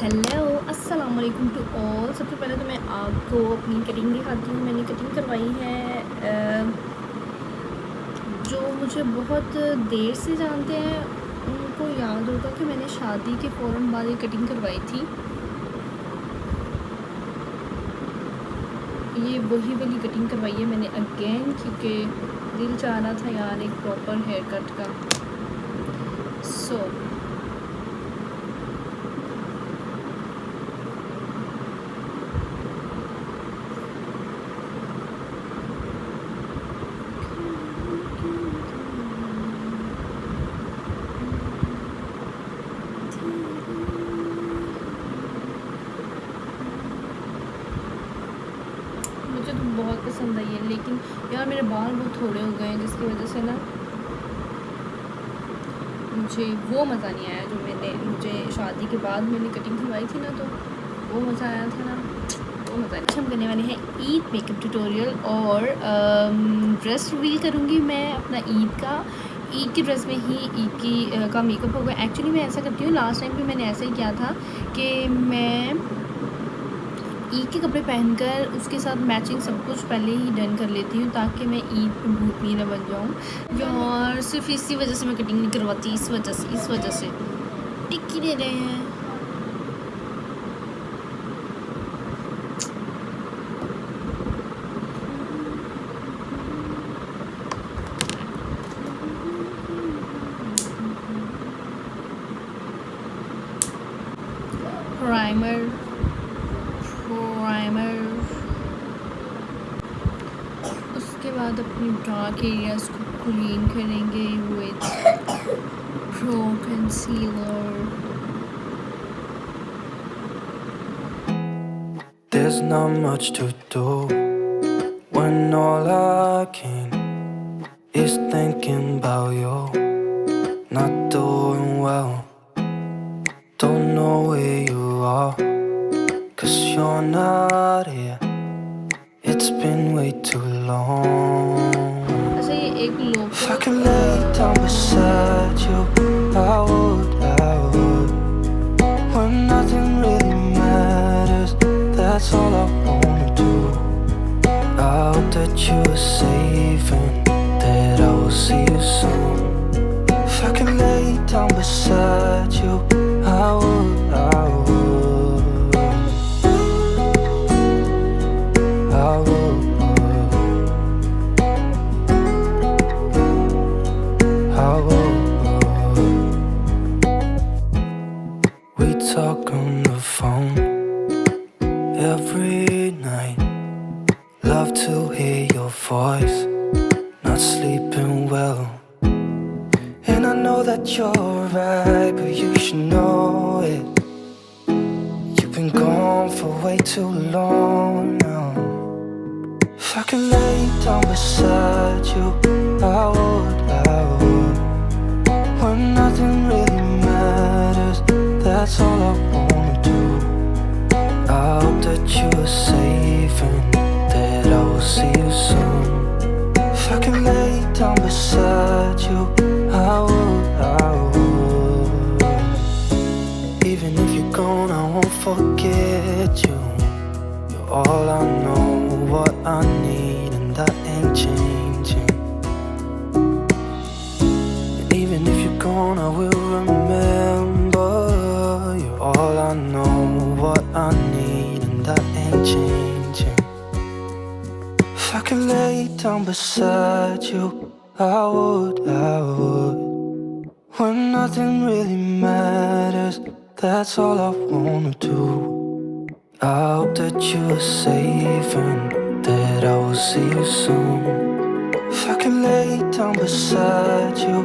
Hello अस्सलाम वालेकुम to all. सबसे पहले तो मैं आपको अपनी कटिंग दिखाती हूँ। मैंने कटिंग करवाई है जो मुझे बहुत देर से जानते हैं उनको याद होगा कि मैंने शादी के फ़ौरन बाद ये कटिंग करवाई थी। ये वही वाली कटिंग करवाई है मैंने अगेन, क्योंकि दिल चाह रहा था यार एक प्रॉपर हेयर कट का। सो मुझे तो बहुत पसंद आई है, लेकिन यार मेरे बाल बहुत थोड़े हो गए हैं, जिसकी वजह से ना मुझे वो मज़ा नहीं आया जो मुझे शादी के बाद मैंने कटिंग करवाई थी ना, तो वो मज़ा आया था ना, वो मज़ा। अच्छा, हम करने वाले हैं ईद मेकअप ट्यूटोरियल और ड्रेस रिवील करूँगी मैं अपना ईद का। ईद की ड्रेस में ही ईद की का मेकअप होगा। एक्चुअली मैं ऐसा करती हूँ, लास्ट टाइम भी मैंने ऐसा ही किया था कि मैं ईद के कपड़े पहनकर उसके साथ मैचिंग सब कुछ पहले ही डन कर लेती हूँ, ताकि मैं ईद पे भूतनी न बन जाऊँ। यार सिर्फ इसी वजह से मैं कटिंग नहीं करवाती, इस वजह से टिक्की दे रहे हैं। प्राइमर उसके बाद अपनी डार्क एरियाज को क्लीन करेंगे with pro concealer. There's not much to do when all I can is thinking about you. Not doing well, don't know where you are, 'cause you're not here. It's been way too long. अच्छा, ये एक If I logo could lay down beside you, I would. When nothing really matters, that's all I wanna do. I hope that you are safe and that I will see you soon. If I could lay down beside you, I would. We talk on the phone every night. Love to hear your voice. Not sleeping well, and I know that you're right, but you should know it. You've been gone for way too long now. If I could lay down beside you, I would. When nothing really matters, that's all I wanna do. I hope that you are safe and that I will see you soon. If I could lay down beside you, I would. Even if you're gone, I won't forget you. You're all I know, what I need, and that ain't changing. And even if you're gone, I will remember. You're all I know, what I need, and that ain't changing. If I could lay down beside you, I would. When nothing really matters, that's all I wanna do. I hope that you are safe and that I will see you soon. If I could lay down beside you,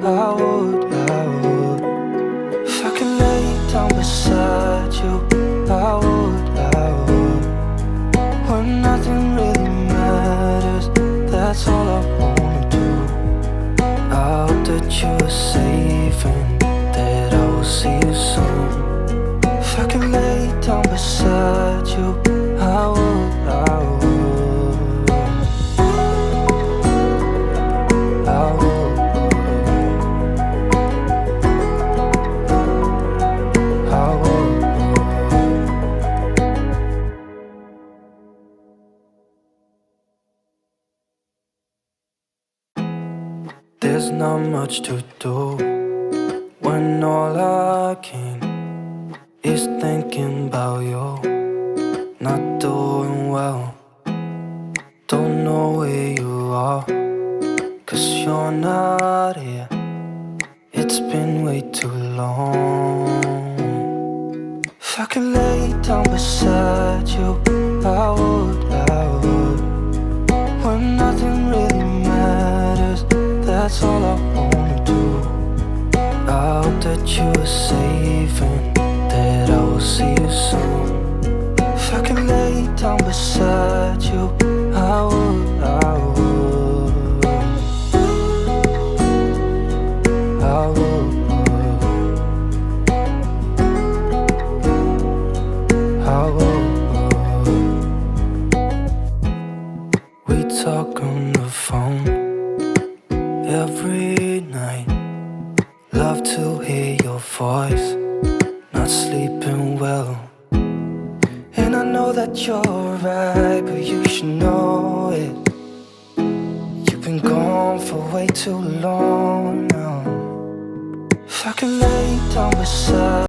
I would. If I could lay down beside you, I would. When nothing really matters, that's all I wanna do. I hope that you are safe and that I will see you soon. If I could lay down beside you, I would. I would. not much to do when all I can is thinking about you. Not doing well, don't know where you are, 'cause you're not here. It's been way too long. If I could lay down beside you, I would, when nothing really matters, that's all I wanna do. I hope that you are safe and that I will see you soon. If I could lay down beside you, I would, I would, I would, I would. We talk on the phone every night. Love to hear your voice, not sleeping well. And I know that you're right, but you should know it. You've been gone for way too long now. If I could lay down beside